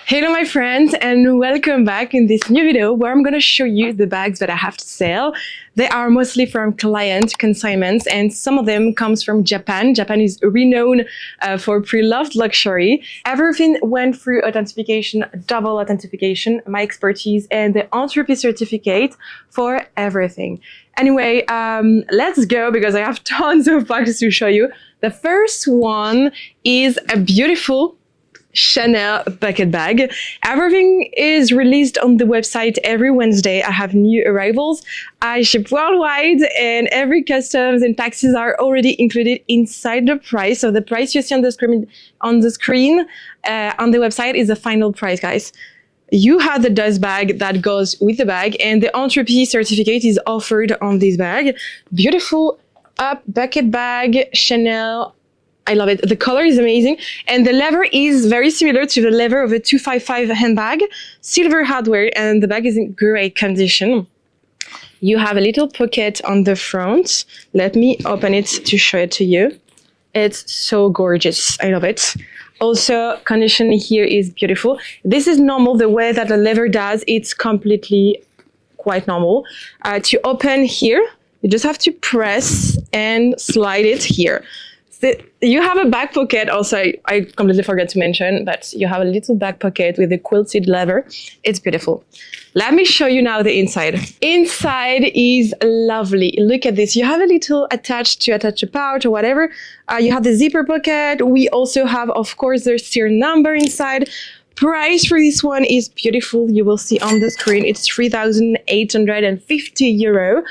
Hello my friends and welcome back in this new video where I'm going to show you the bags that I have to sell. They are mostly from client consignments and some of them comes from Japan. Japan is renowned for pre-loved luxury. Everything went through authentication, double authentication, my expertise and the entropy certificate for everything. Anyway, let's go because I have tons of bags to show you. The first one is a beautiful Chanel bucket bag. Everything is released on the website every Wednesday. I have new arrivals. I ship worldwide and every customs and taxes are already included inside the price. So the price you see on the screen on the website is the final price, guys. You have the dust bag that goes with the bag and the entropy certificate is offered on this bag. Beautiful up bucket bag, Chanel. I love it. The color is amazing. And the leather is very similar to the leather of a 255 handbag, silver hardware, and the bag is in great condition. You have a little pocket on the front. Let me open it to show it to you. It's so gorgeous. I love it. Also, condition here is beautiful. This is normal. The way that the leather does, it's completely quite normal. To open here, you just have to press and slide it here. You have a back pocket also, I completely forgot to mention, but you have a little back pocket with a quilted leather. It's beautiful. Let me show you now the inside. Inside is lovely. Look at this. You have a little attach a pouch or whatever. You have the zipper pocket. We also have, of course, the serial number inside. Price for this one is beautiful. You will see on the screen. It's 3,850 euro.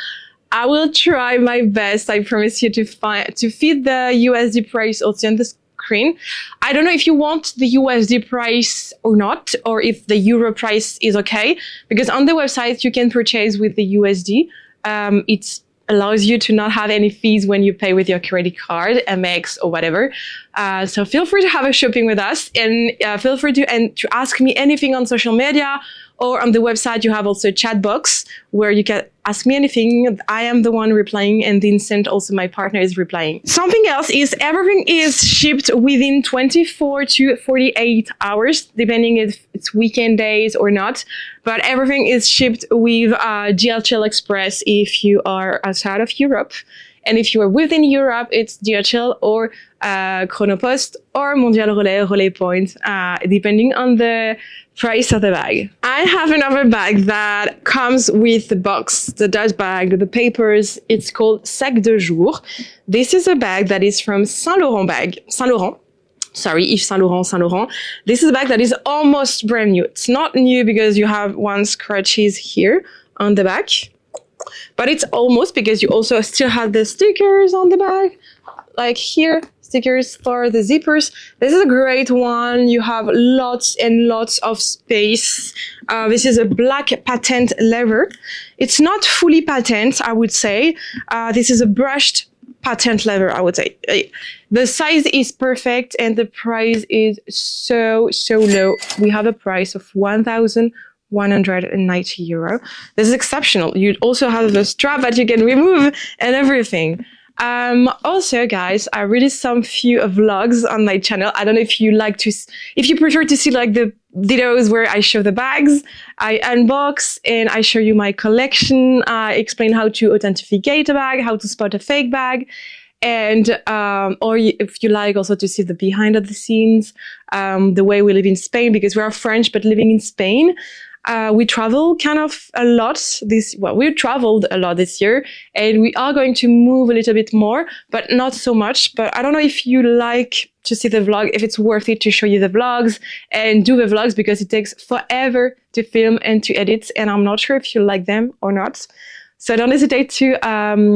I will try my best, I promise you, to fit the USD price also on the screen. I don't know if you want the USD price or not, or if the euro price is okay, because on the website you can purchase with the USD. It allows you to not have any fees when you pay with your credit card, Amex or whatever. So feel free to have a shopping with us and feel free to ask me anything on social media or on the website. You have also a chat box where you can ask me anything. I am the one replying and the instant also my partner is replying. Something else is everything is shipped within 24 to 48 hours, depending if it's weekend days or not. But everything is shipped with DHL Express if you are outside of Europe. And if you are within Europe, it's DHL or Chronopost or Mondial Relay Point, depending on the price of the bag. I have another bag that comes with the box, the dust bag, the papers. It's called Sac de Jour. This is a bag that is from Saint Laurent bag. Saint Laurent. Sorry, Yves Saint Laurent, Saint Laurent. This is a bag that is almost brand new. It's not new because you have one scratches here on the back. But it's almost because you also still have the stickers on the bag, like here, stickers for the zippers. This is a great one. You have lots and lots of space. This is a black patent leather. It's not fully patent, I would say. This is a brushed patent leather, I would say. The size is perfect and the price is so low. We have a price of 1,190 euro. This is exceptional. You also have the strap that you can remove and everything. Also, guys, I released some few vlogs on my channel. I don't know if you like to, if you prefer to see like the videos where I show the bags, I unbox and I show you my collection. I explain how to authenticate a bag, how to spot a fake bag. And or if you like also to see the behind of the scenes, the way we live in Spain, because we are French but living in Spain. We travel kind of a lot we traveled a lot this year and we are going to move a little bit more, but not so much. But I don't know if you like to see the vlog, if it's worth it to show you the vlogs and do the vlogs, because it takes forever to film and to edit. And I'm not sure if you like them or not. So don't hesitate to tell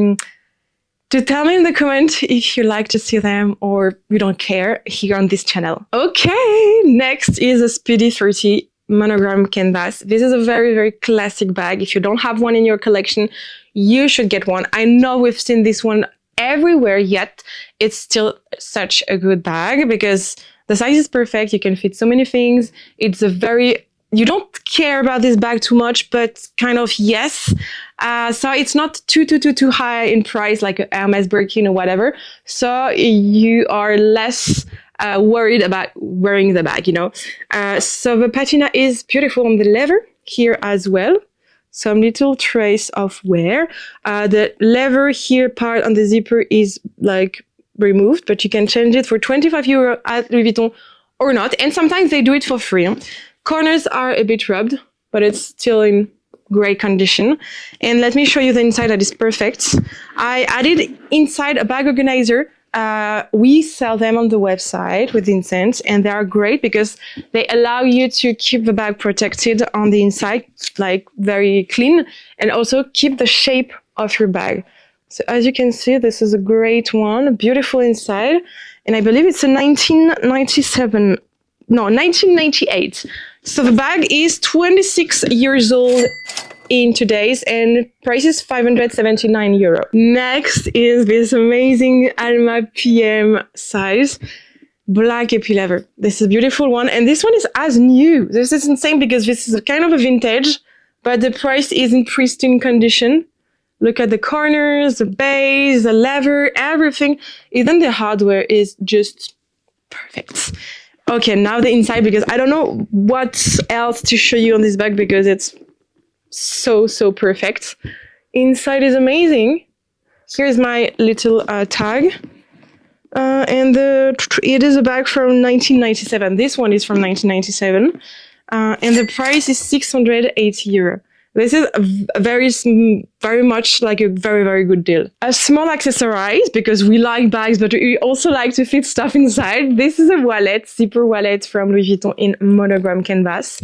me in the comment if you like to see them or you don't care here on this channel. Okay, next is a Speedy 30 Monogram canvas. This is a very classic bag. If you don't have one in your collection, you should get one. I know we've seen this one everywhere, yet it's still such a good bag because the size is perfect. You can fit so many things. It's a you don't care about this bag too much, but kind of yes. So it's not too high in price like a Hermès Birkin or whatever. So you are less worried about wearing the bag, you know. So the patina is beautiful on the leather here as well. Some little trace of wear. The leather here part on the zipper is like removed, but you can change it for 25 euro at Louis Vuitton or not. And sometimes they do it for free. Corners are a bit rubbed, but it's still in great condition. And let me show you the inside that is perfect. I added inside a bag organizer. We sell them on the website with Incent, and they are great because they allow you to keep the bag protected on the inside, like very clean, and also keep the shape of your bag. So as you can see, this is a great one, beautiful inside, and I believe it's a 1998. So the bag is 26 years old in today's, and price is 579 euro. Next is this amazing Alma PM size, black epi leather. This is a beautiful one, and this one is as new. This is insane because this is kind of a vintage, but the price is in pristine condition. Look at the corners, the base, the leather, everything. Even the hardware is just perfect. Okay, now the inside, because I don't know what else to show you on this bag because it's so perfect. Inside is amazing. Here's my little tag. And it is a bag from 1997. This one is from 1997. And the price is 680 euro. This is very much like a very good deal. A small accessorize, because we like bags, but we also like to fit stuff inside. This is a wallet, zipper wallet from Louis Vuitton in Monogram canvas.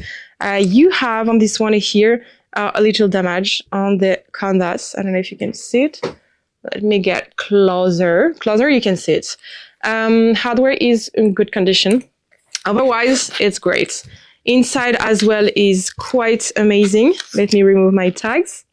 You have on this one here a little damage on the canvas. I don't know if you can see it. Let me get closer. Closer, you can see it. Hardware is in good condition. Otherwise, it's great. Inside as well is quite amazing. Let me remove my tags.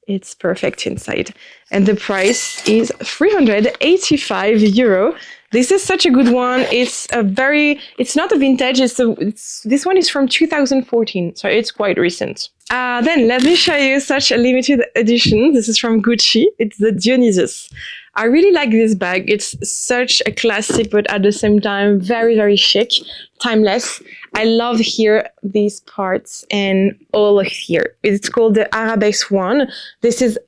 It's perfect inside. And the price is 385 euro. This is such a good one. It's not a vintage. This one is from 2014, so it's quite recent. Then let me show you such a limited edition. This is from Gucci. It's the Dionysus. I really like this bag. It's such a classic, but at the same time, very chic, timeless. I love here these parts and all here. It's called the Arabesque one. This is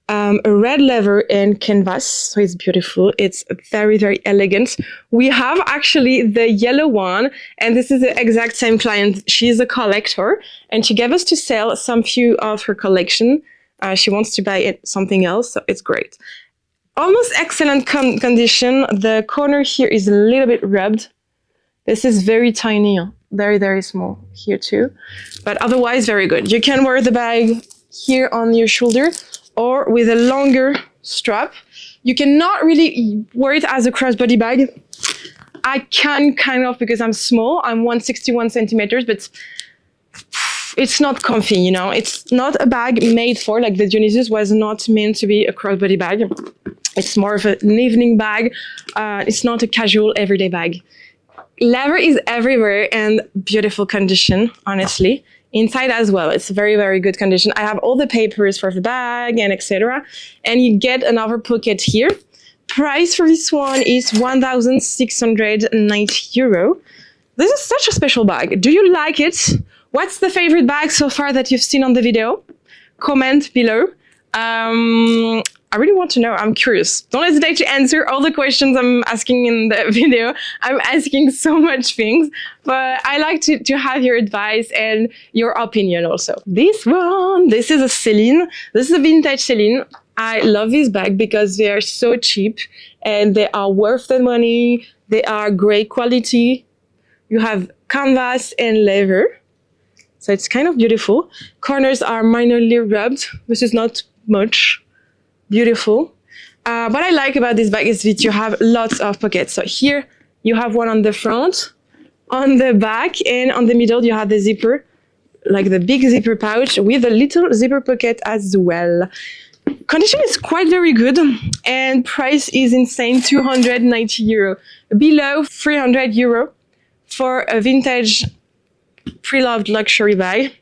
a red leather and canvas, so it's beautiful. It's very elegant. We have actually the yellow one, and this is the exact same client. She's a collector, and she gave us to sell some few of her collection. She wants to buy something else, so it's great. Almost excellent condition. The corner here is a little bit rubbed. This is very tiny, very small here too, but otherwise very good. You can wear the bag here on your shoulder or with a longer strap. You cannot really wear it as a crossbody bag. I can kind of because I'm small. I'm 161 centimeters, but it's not comfy, you know. It's not a bag made for, like the Dionysus was not meant to be a crossbody bag. It's more of an evening bag. It's not a casual everyday bag. Leather is everywhere and beautiful condition, honestly. Inside as well, it's very good condition. I have all the papers for the bag and etc. And you get another pocket here. Price for this one is 1,690 euro. This is such a special bag. Do you like it? What's the favorite bag so far that you've seen on the video? Comment below. I really want to know. I'm curious. Don't hesitate to answer all the questions I'm asking in the video. I'm asking so much things, but I like to have your advice and your opinion also. This is a Celine. This is a vintage Celine. I love this bag because they are so cheap and they are worth the money. They are great quality. You have canvas and leather. So it's kind of beautiful. Corners are minorly rubbed. This is not much. Beautiful. What I like about this bag is that you have lots of pockets. So here you have one on the front, on the back, and on the middle you have the zipper, like the big zipper pouch with a little zipper pocket as well. Condition is quite very good and price is insane, 290 euro. Below 300 euro for a vintage pre-loved luxury bag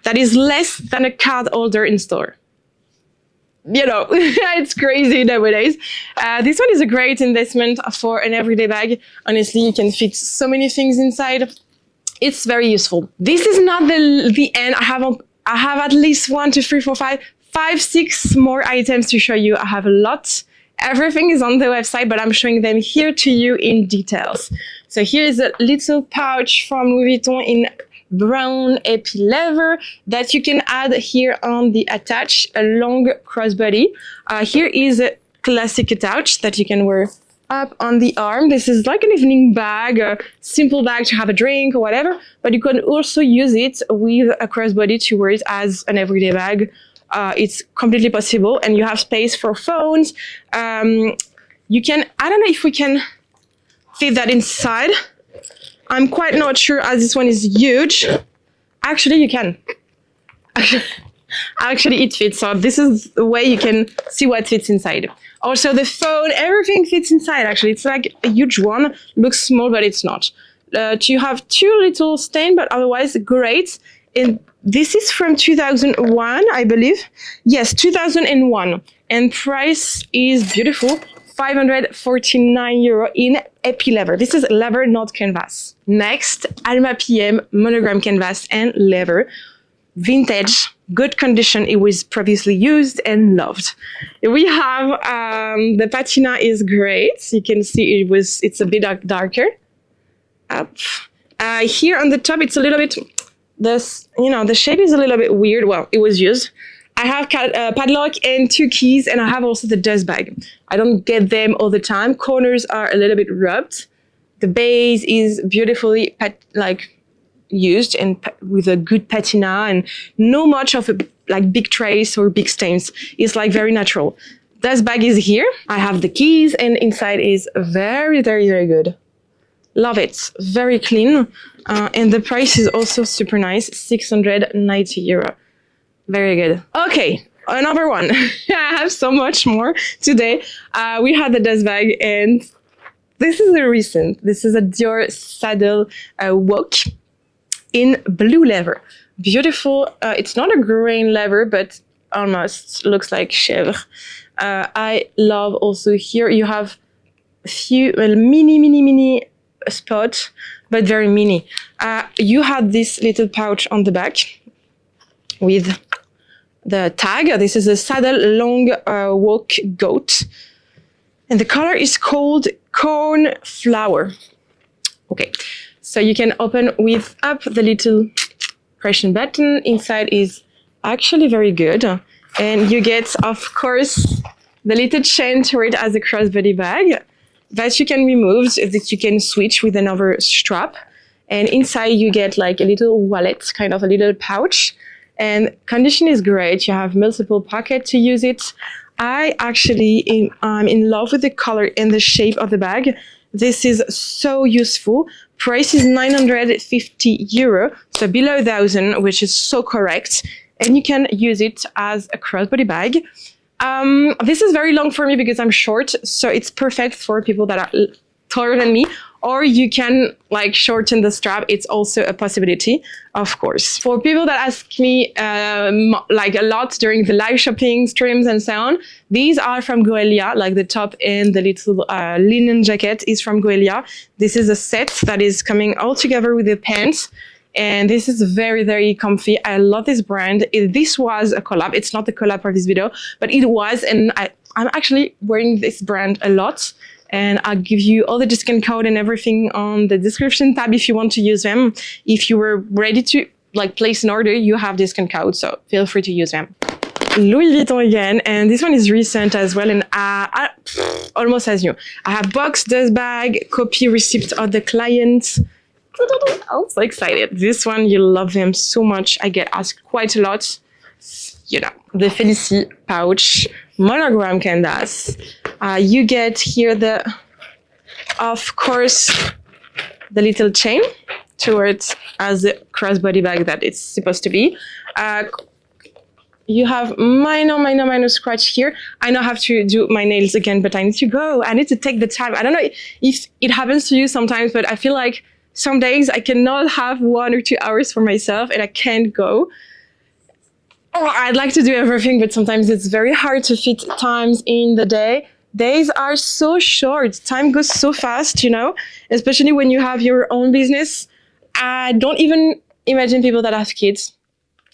that is less than a card holder in store. you know, it's crazy nowadays. This one is a great investment for an everyday bag. Honestly, you can fit so many things inside. It's very useful. This is not the end. I have at least 1, 2, 3, 4, 5, 6 more items to show you. I have a lot. Everything is on the website, but I'm showing them here to you in details. So here is a little pouch from Louis Vuitton in brown epi leather that you can add here on the attach, a long crossbody. Here is a classic attach that you can wear up on the arm. This is like an evening bag, a simple bag to have a drink or whatever, but you can also use it with a crossbody to wear it as an everyday bag. It's completely possible, and you have space for phones. You can, I don't know if we can fit that inside. I'm quite not sure, as this one is huge. Actually, you can. Actually, it fits. So this is the way you can see what fits inside. Also, the phone, everything fits inside, actually. It's like a huge one. Looks small, but it's not. You have 2 little stains, but otherwise great. And this is from 2001, I believe. Yes, 2001. And price is beautiful. 549 euro in epi leather. This is leather, not canvas. Next, Alma PM monogram canvas and leather. Vintage, good condition. It was previously used and loved. We have the patina is great. You can see it's a bit darker. Up. Here on the top, it's a little bit, the shape is a little bit weird. Well, it was used. I have padlock and 2 keys, and I have also the dust bag. I don't get them all the time. Corners are a little bit rubbed. The base is beautifully used and with a good patina, and no much of a big trace or big stains. It's like very natural. Dust bag is here. I have the keys, and inside is very, very, very good. Love it. Very clean. And the price is also super nice. 690 euro. Very good. Okay, another one. I have so much more today. We had the dust bag, and this is a recent. This is a Dior saddle walk in blue leather. Beautiful. It's not a grain leather, but almost looks like chèvre. I love also here you have a few mini spot, but very mini. You had this little pouch on the back with the tag. This is a saddle long walk goat, and the color is called cornflower. Okay, so you can open with up the little pressure button. Inside is actually very good, and you get, of course, the little chain to it as a crossbody bag that you can remove, that you can switch with another strap, and inside you get like a little wallet, kind of a little pouch. And condition is great. You have multiple pockets to use it. I'm in love with the color and the shape of the bag. This is so useful. Price is 950 euro, so below 1,000, which is so correct. And you can use it as a crossbody bag. This is very long for me because I'm short, so it's perfect for people that are taller than me. Or you can shorten the strap. It's also a possibility, of course. For people that ask me a lot during the live shopping streams and so on, these are from GOELIA, like the top and the little linen jacket is from GOELIA. This is a set that is coming all together with the pants. And this is very, very comfy. I love this brand. This was a collab. It's not the collab for this video, but it was. And I'm actually wearing this brand a lot. And I'll give you all the discount code and everything on the description tab if you want to use them. If you were ready to place an order, you have discount code, so feel free to use them. Louis Vuitton again, and this one is recent as well, and almost as new. I have box, dust bag, copy receipt of the client. I'm so excited. This one, you love them so much. I get asked quite a lot. You know, the Félicie pouch, monogram canvas. You get here of course, the little chain towards as the crossbody bag that it's supposed to be. You have minor scratch here. I now have to do my nails again, but I need to go. I need to take the time. I don't know if it happens to you sometimes, but I feel like some days I cannot have 1 or 2 hours for myself and I can't go. Oh, I'd like to do everything, but sometimes it's very hard to fit times in the day. Days are so short. Time goes so fast, you know, especially when you have your own business. I don't even imagine people that have kids.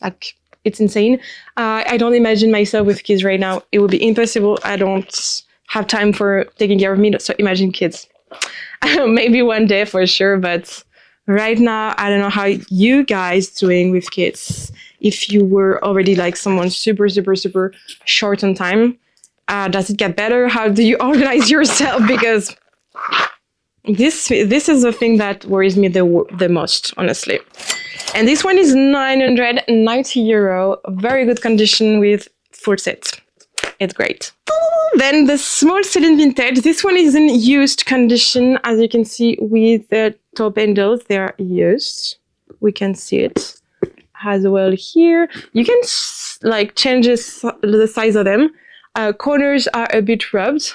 Like, it's insane. I don't imagine myself with kids right now. It would be impossible. I don't have time for taking care of me. So imagine kids. Maybe one day for sure, but right now, I don't know how you guys doing with kids. If you were already like someone super, super, super short on time, does it get better? How do you organize yourself? Because this is the thing that worries me the most, honestly. And this one is 990 euro, very good condition with full set. It's great. Then the small Celine vintage. This one is in used condition, as you can see with the top handles. They are used. We can see it as well here. You can like change the size of them. Corners are a bit rubbed.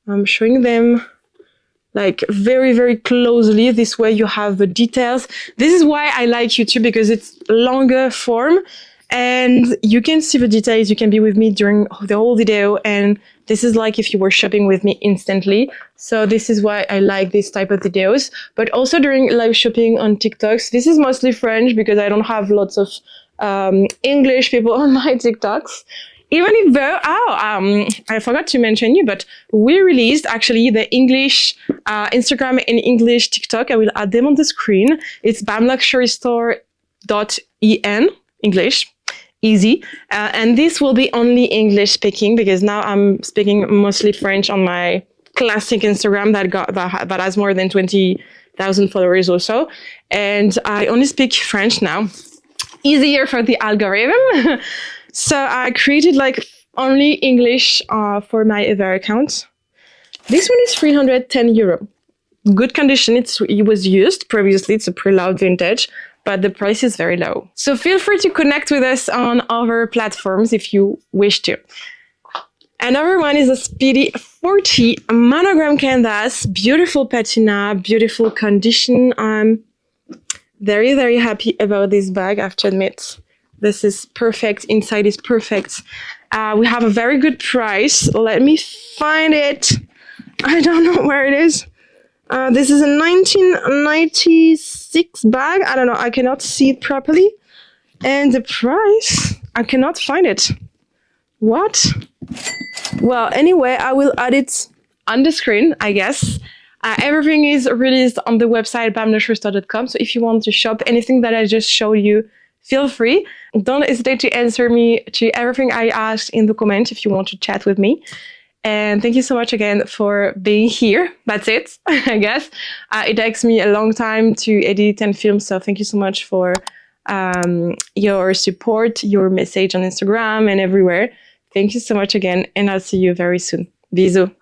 I'm showing them like very, very closely. This way you have the details. This is why I like YouTube, because it's longer form and you can see the details. You can be with me during the whole video, and this is like if you were shopping with me instantly. So this is why I like this type of videos, but also during live shopping on TikToks. This is mostly French because I don't have lots of English people on my TikToks. Even if though, I forgot to mention you, but we released actually the English Instagram and English TikTok. I will add them on the screen. It's bamluxurystore.en, English, easy. And this will be only English speaking, because now I'm speaking mostly French on my classic Instagram that has more than 20,000 followers or so. And I only speak French now. Easier for the algorithm. So I created like only English for my other account. This one is 310 euro. Good condition. It was used previously. It's a pre-loved vintage, but the price is very low. So feel free to connect with us on other platforms if you wish to. Another one is a Speedy 40 monogram canvas. Beautiful patina, beautiful condition. I'm very, very happy about this bag, I have to admit. This is perfect. Inside is perfect. We have a very good price. Let me find it. I don't know where it is. This is a 1996 bag. I don't know. I cannot see it properly. And the price, I cannot find it. What? Well, anyway, I will add it on the screen, I guess. Everything is released on the website bamluxurystore.com. So if you want to shop anything that I just showed you, feel free. Don't hesitate to answer me to everything I asked in the comments if you want to chat with me. And thank you so much again for being here. That's it, I guess. It takes me a long time to edit and film, so thank you so much for your support, your message on Instagram and everywhere. Thank you so much again, and I'll see you very soon. Bisous.